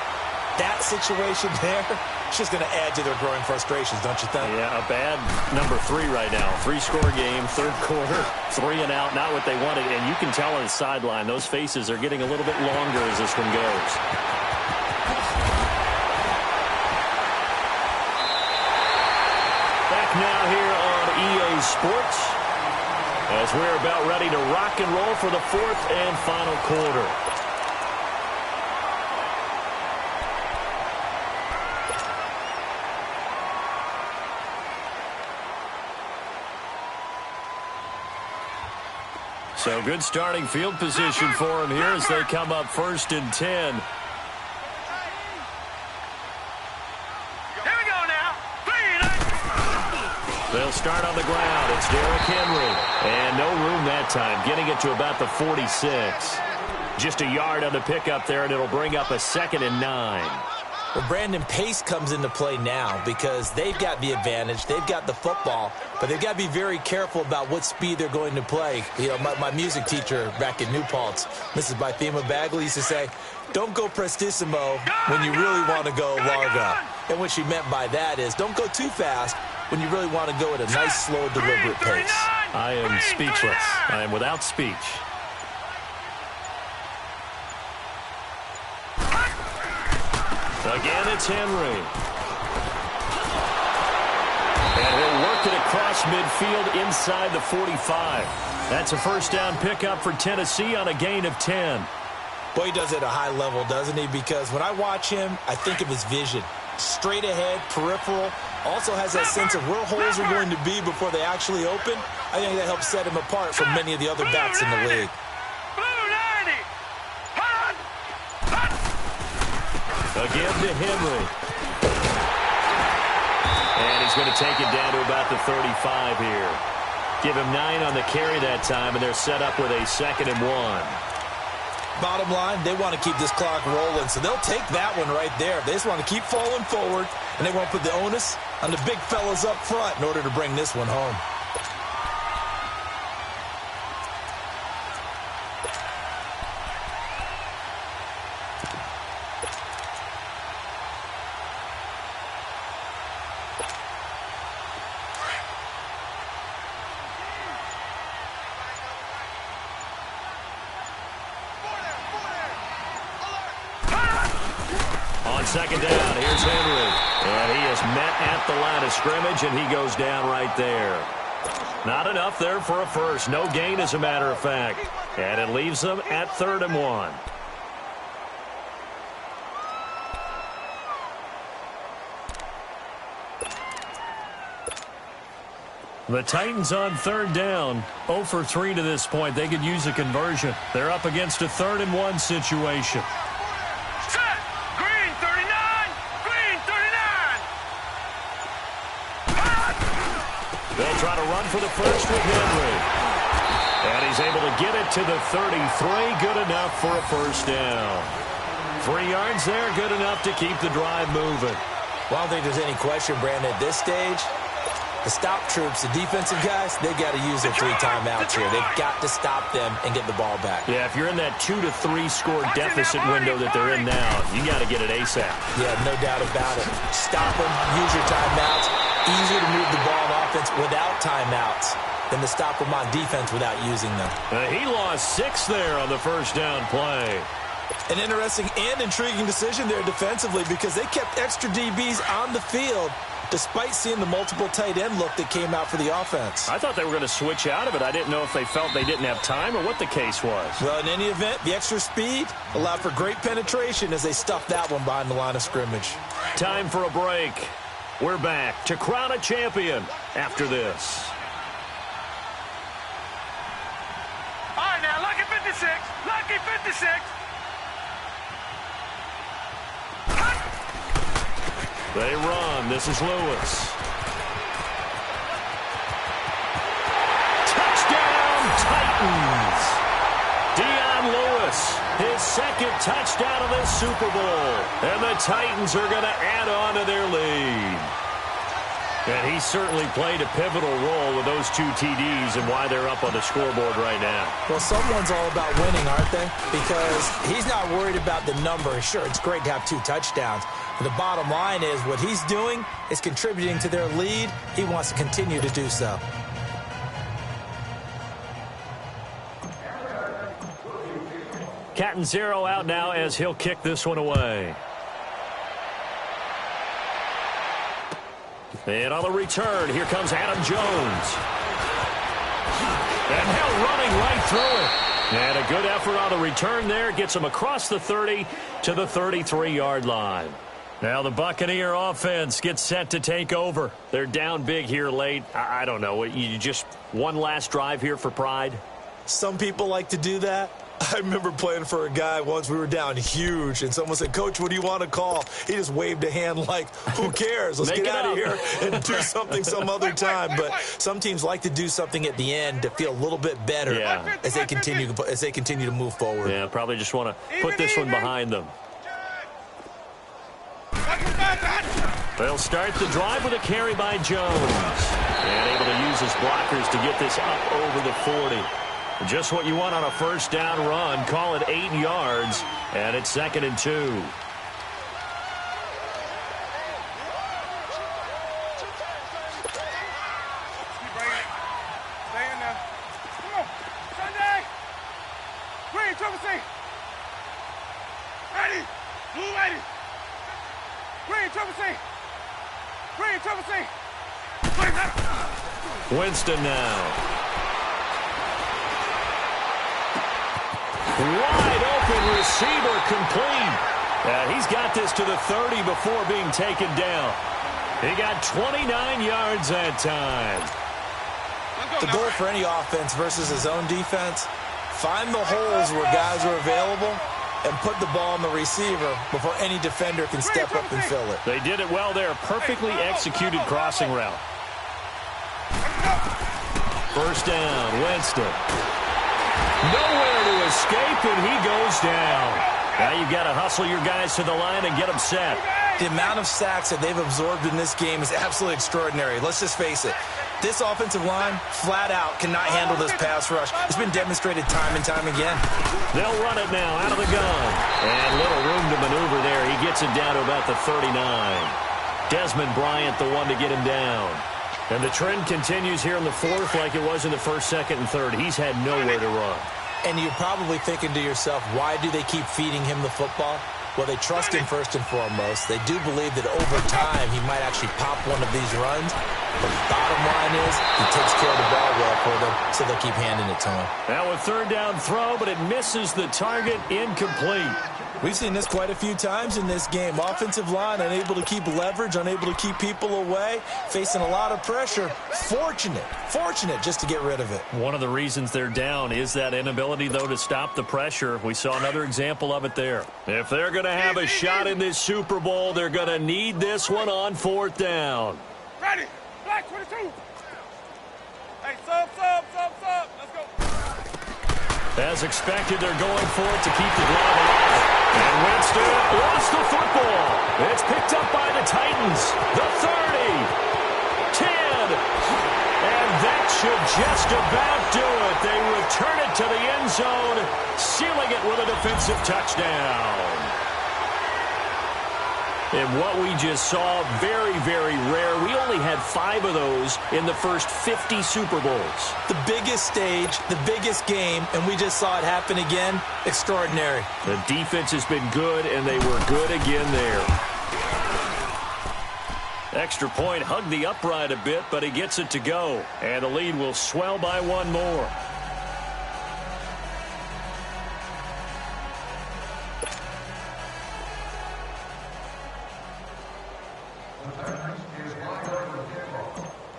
[SPEAKER 2] That situation there, it's just going to add to their growing frustrations, don't you think?
[SPEAKER 1] Yeah, a bad number 3 right now. 3-score game, 3rd quarter, 3 and out, not what they wanted. And you can tell on the sideline, those faces are getting a little bit longer as this one goes. Back now here on EA Sports as we're about ready to rock and roll for the 4th and final quarter. So good starting field position for him here as they come up 1st and 10. They'll start on the ground. It's Derrick Henry. And no room that time, getting it to about the 46. Just a yard on the pickup there, and it'll bring up a 2nd and 9.
[SPEAKER 2] Well, Brandon, pace comes into play now because they've got the advantage. They've got the football, but they've got to be very careful about what speed they're going to play. You know, my music teacher back in New Paltz, Mrs. Bythema Bagley, used to say, don't go prestissimo when you really want to go largo. And what she meant by that is don't go too fast when you really want to go at a nice, slow, deliberate pace.
[SPEAKER 1] I am speechless. I am without speech. Again, it's Henry. And he'll work it across midfield inside the 45. That's a 1st down pickup for Tennessee on a gain of 10.
[SPEAKER 2] Boy, he does it at a high level, doesn't he? Because when I watch him, I think of his vision. Straight ahead, peripheral. Also has that sense of where holes are going to be before they actually open. I think that helps set him apart from many of the other backs in the league.
[SPEAKER 1] Again to Henry. And he's going to take it down to about the 35 here. Give him 9 on the carry that time, and they're set up with a 2nd and 1.
[SPEAKER 2] Bottom line, they want to keep this clock rolling, so they'll take that one right there. They just want to keep falling forward and they won't put the onus on the big fellas up front in order to bring this one home.
[SPEAKER 1] Second down, here's Henry. And he is met at the line of scrimmage, and he goes down right there. Not enough there for a first. No gain, as a matter of fact. And it leaves them at 3rd and 1. The Titans on 3rd down. 0 for 3 to this point. They could use a conversion. They're up against a 3rd and 1 situation. They'll try to run for the first with Henry. And he's able to get it to the 33. Good enough for a first down. 3 yards there, good enough to keep the drive moving.
[SPEAKER 2] Well, I don't think there's any question, Brandon, at this stage. The stop troops, the defensive guys, they got to use their 3 timeouts here. They've got to stop them and get the ball back.
[SPEAKER 1] Yeah, if you're in that 2 to 3 score deficit window that they're in now, you got to get it ASAP.
[SPEAKER 2] Yeah, no doubt about it. Stop them, use your timeouts. Easier to move the ball on offense without timeouts than to stop them on defense without using them.
[SPEAKER 1] He lost 6 there on the first down play.
[SPEAKER 2] An interesting and intriguing decision there defensively because they kept extra DBs on the field despite seeing the multiple tight end look that came out for the offense.
[SPEAKER 1] I thought they were going to switch out of it. I didn't know if they felt they didn't have time or what the case was.
[SPEAKER 2] Well, in any event, the extra speed allowed for great penetration as they stuffed that one behind the line of scrimmage.
[SPEAKER 1] Time for a break. We're back to crown a champion after this.
[SPEAKER 3] All right, now, lucky 56. Lucky 56.
[SPEAKER 1] They run. This is Lewis. Touchdown, Titans. Dion Lewis, his 2nd touchdown of this Super Bowl. And the Titans are going to add on to their lead. And he certainly played a pivotal role with those 2 TDs and why they're up on the scoreboard right now.
[SPEAKER 2] Well, someone's all about winning, aren't they? Because he's not worried about the number. Sure, it's great to have 2 touchdowns. But the bottom line is what he's doing is contributing to their lead. He wants to continue to do so.
[SPEAKER 1] Catanzaro out now as he'll kick this one away. And on the return, here comes Adam Jones. And Hill running right through it. And a good effort on the return there. Gets him across the 30 to the 33-yard line. Now the Buccaneer offense gets set to take over. They're down big here late. I don't know. You just one last drive here for pride?
[SPEAKER 2] Some people like to do that. I remember playing for a guy once. We were down huge, and someone said, "Coach, what do you want to call?" He just waved a hand like, who cares? Let's get out of here and do something some other time. But some teams like to do something at the end to feel a little bit better as they continue to move forward.
[SPEAKER 1] Yeah, probably just want to put this one behind them. They'll start the drive with a carry by Jones. And able to use his blockers to get this up over the 40. Just what you want on a first down run. Call it 8 yards, and it's 2nd and 2.
[SPEAKER 3] Keep bringing it. Stay in there. Come on. Sunday. Green, triple C. Ready. Blue ready. Green, triple C. Green, triple C.
[SPEAKER 1] Winston now. Wide open receiver complete. He's got this to the 30 before being taken down. He got 29 yards that time.
[SPEAKER 2] The goal for any offense versus his own defense, find the holes where guys are available and put the ball on the receiver before any defender can step up and fill it.
[SPEAKER 1] They did it well there. Perfectly executed crossing route. First down, Winston. Nowhere to escape, and he goes down. Now you've got to hustle your guys to the line and get them set.
[SPEAKER 2] The amount of sacks that they've absorbed in this game is absolutely extraordinary. Let's just face it. This offensive line, flat out, cannot handle this pass rush. It's been demonstrated time and time again.
[SPEAKER 1] They'll run it now out of the gun. And little room to maneuver there. He gets it down to about the 39. Desmond Bryant, the one to get him down. And the trend continues here in the fourth like it was in the first, second, and third. He's had nowhere to run.
[SPEAKER 2] And you're probably thinking to yourself, why do they keep feeding him the football? Well, they trust him first and foremost. They do believe that over time he might actually pop one of these runs. But the bottom line is he takes care of the ball well for them, so they'll keep handing it to him.
[SPEAKER 1] Now a third down throw, but it misses the target, incomplete.
[SPEAKER 2] We've seen this quite a few times in this game. Offensive line unable to keep leverage, unable to keep people away, facing a lot of pressure. Fortunate just to get rid of it.
[SPEAKER 1] One of the reasons they're down is that inability, though, to stop the pressure. We saw another example of it there. If they're going to have a shot in this Super Bowl, they're going to need this one on fourth down.
[SPEAKER 3] Ready. Black 22. Hey, sub. Let's go.
[SPEAKER 1] As expected, they're going for it to keep the drive alive. And Winston lost the football. It's picked up by the Titans. The 30. 10. And that should just about do it. They return it to the end zone, sealing it with a defensive touchdown. And what we just saw, very, very rare. We only had 5 of those in the first 50 Super Bowls.
[SPEAKER 2] The biggest stage, the biggest game, and we just saw it happen again. Extraordinary.
[SPEAKER 1] The defense has been good, and they were good again there. Extra point, hugged the upright a bit, but he gets it to go. And the lead will swell by one more.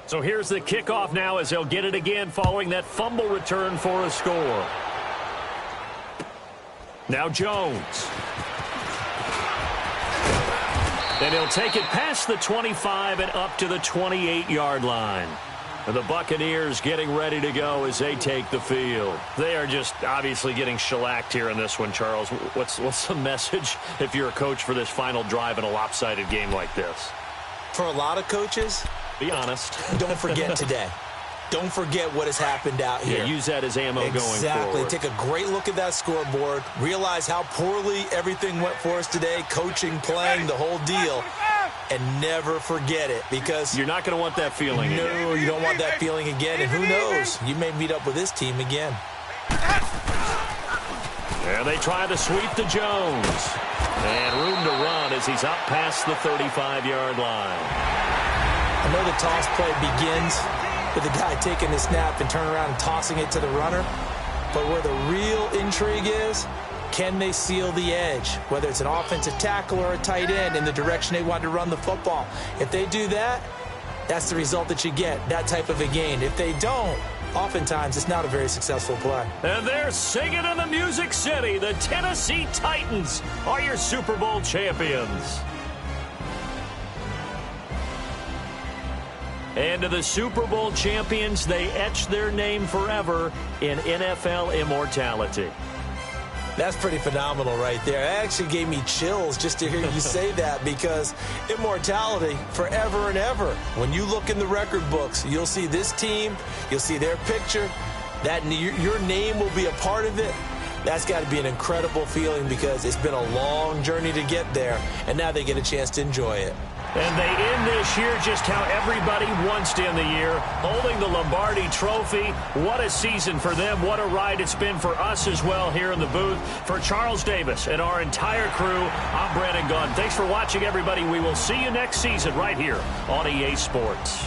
[SPEAKER 1] So here's the kickoff now as they'll get it again following that fumble return for a score. Now Jones. And he'll take it past the 25 and up to the 28-yard line. And the Buccaneers getting ready to go as they take the field. They are just obviously getting shellacked here in this one, Charles. What's the message if you're a coach for this final drive in a lopsided game like this?
[SPEAKER 2] For a lot of coaches,
[SPEAKER 1] be honest.
[SPEAKER 2] Don't forget today. Don't forget what has happened out here.
[SPEAKER 1] Yeah, use that as ammo going forward.
[SPEAKER 2] Exactly. Take a great look at that scoreboard. Realize how poorly everything went for us today. Coaching, playing, the whole deal. And never forget it, because
[SPEAKER 1] you're not going to want that feeling again.
[SPEAKER 2] No, you don't want that feeling again. And who knows? You may meet up with this team again.
[SPEAKER 1] And they try to sweep to Jones. And room to run as he's up past the 35-yard line.
[SPEAKER 2] I know the toss play begins with the guy taking the snap and turning around and tossing it to the runner. But where the real intrigue is, can they seal the edge? Whether it's an offensive tackle or a tight end in the direction they want to run the football. If they do that, that's the result that you get, that type of a gain. If they don't, oftentimes it's not a very successful play.
[SPEAKER 1] And they're singing in the Music City. The Tennessee Titans are your Super Bowl champions. And to the Super Bowl champions, they etch their name forever in NFL immortality.
[SPEAKER 2] That's pretty phenomenal right there. It actually gave me chills just to hear you say that, because immortality forever and ever. When you look in the record books, you'll see this team, you'll see their picture, that your name will be a part of it. That's got to be an incredible feeling, because it's been a long journey to get there, and now they get a chance to enjoy it.
[SPEAKER 1] And they end this year just how everybody wants to end the year, holding the Lombardi Trophy. What a season for them. What a ride it's been for us as well here in the booth. For Charles Davis and our entire crew, I'm Brandon Gunn. Thanks for watching, everybody. We will see you next season right here on EA Sports.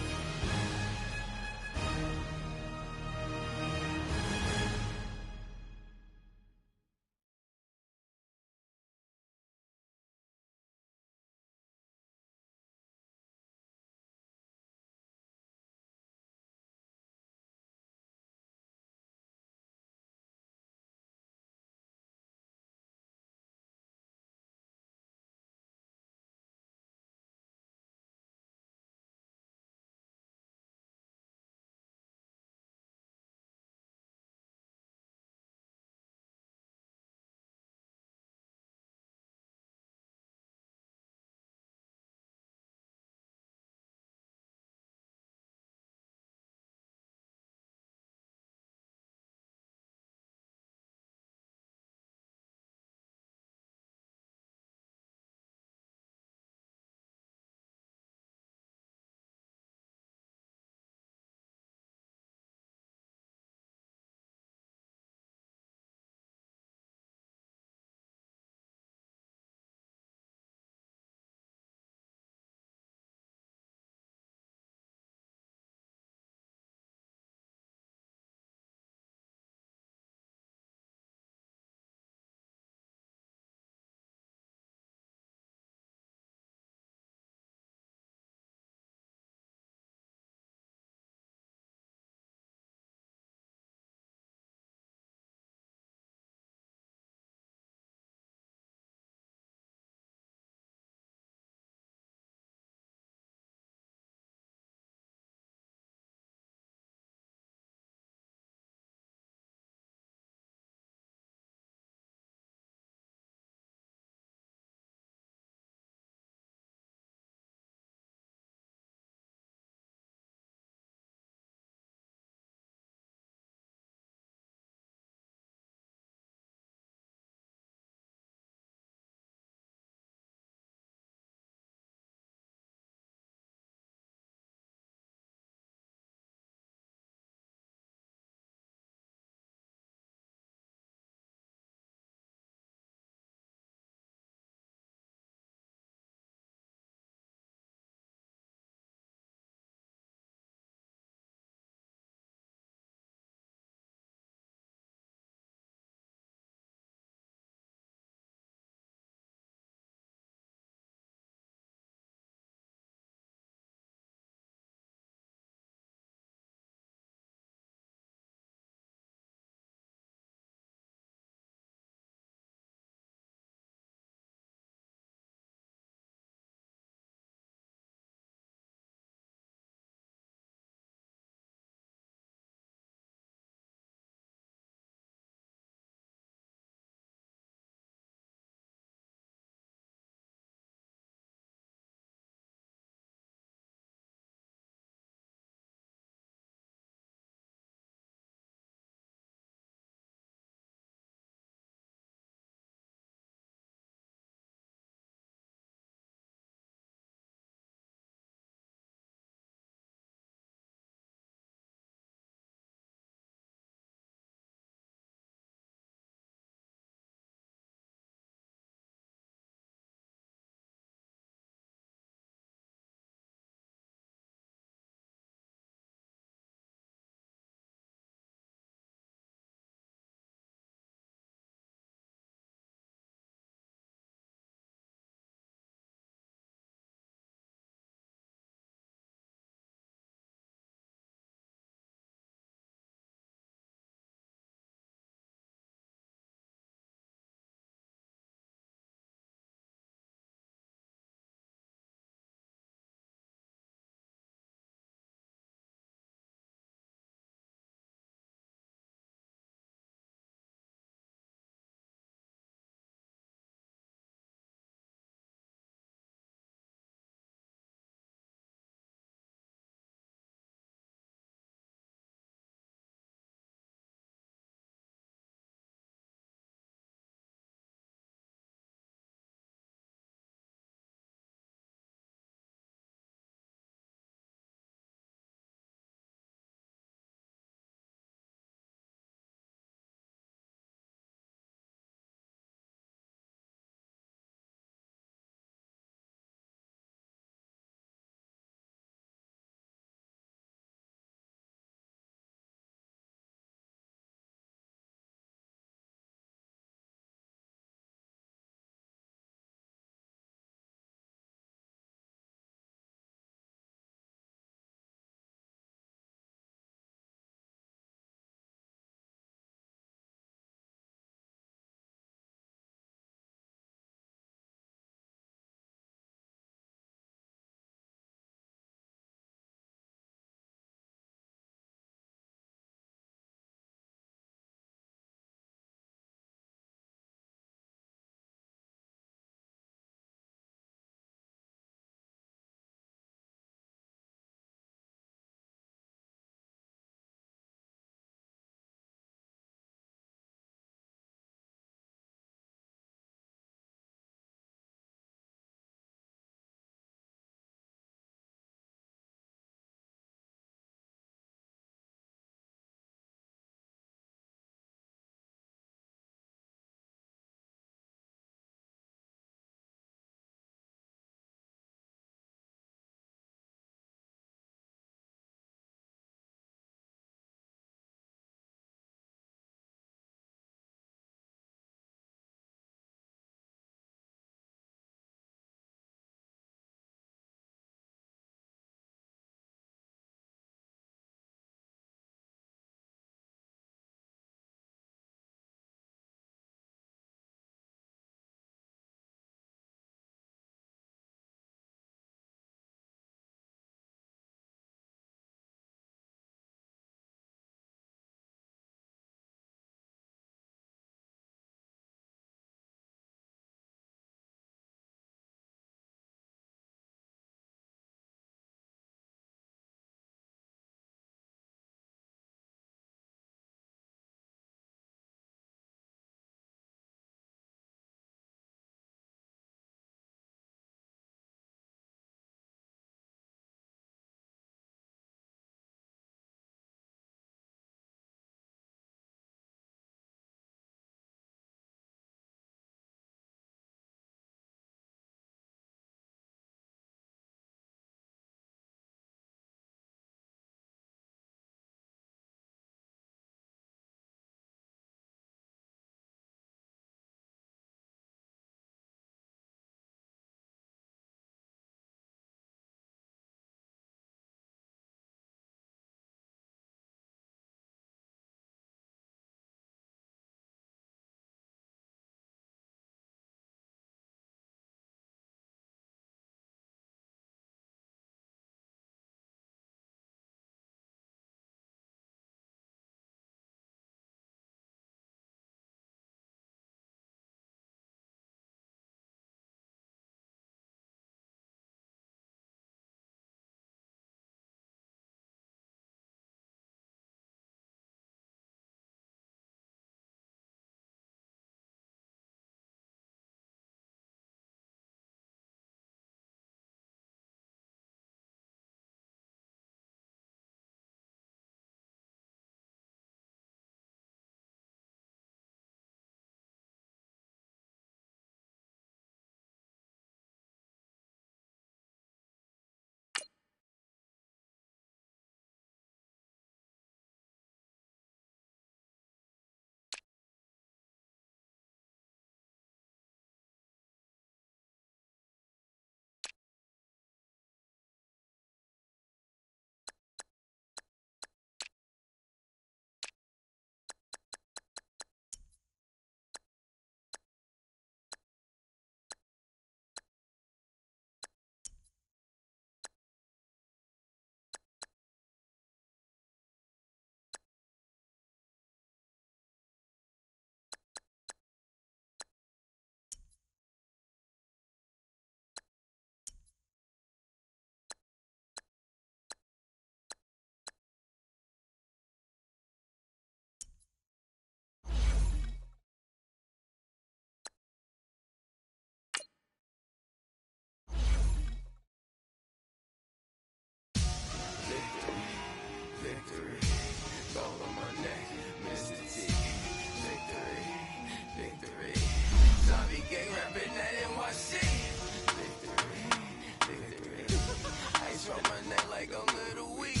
[SPEAKER 4] like a little weak.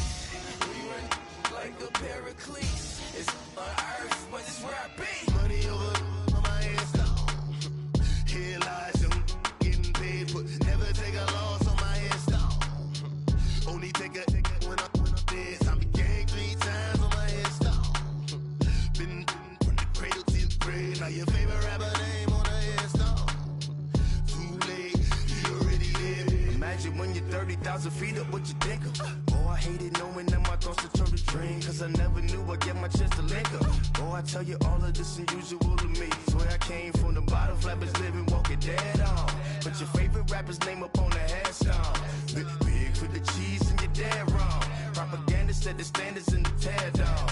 [SPEAKER 4] We run like a paraclete. It's on earth, but it's where I be. Money over on my headstone. Here lies them getting paid, but never take a loss on my headstone. Only take a when I'm dead. I be gang 3 times on my headstone. Been from the cradle to the grave. Now your favorite rapper name on a headstone. Too late, you already there. Imagine when you're 30,000 feet up, what you think of? Oh, I hated knowing that my thoughts would turn to dream. Cause I never knew I'd get my chance to link up. Oh, I tell you all of this unusual to me. Swear I came from the bottom, flappers living, walking dead on. Put your favorite rapper's name up on the headstone. Big for the cheese and you're dead wrong. Propaganda set the standards in the tear down.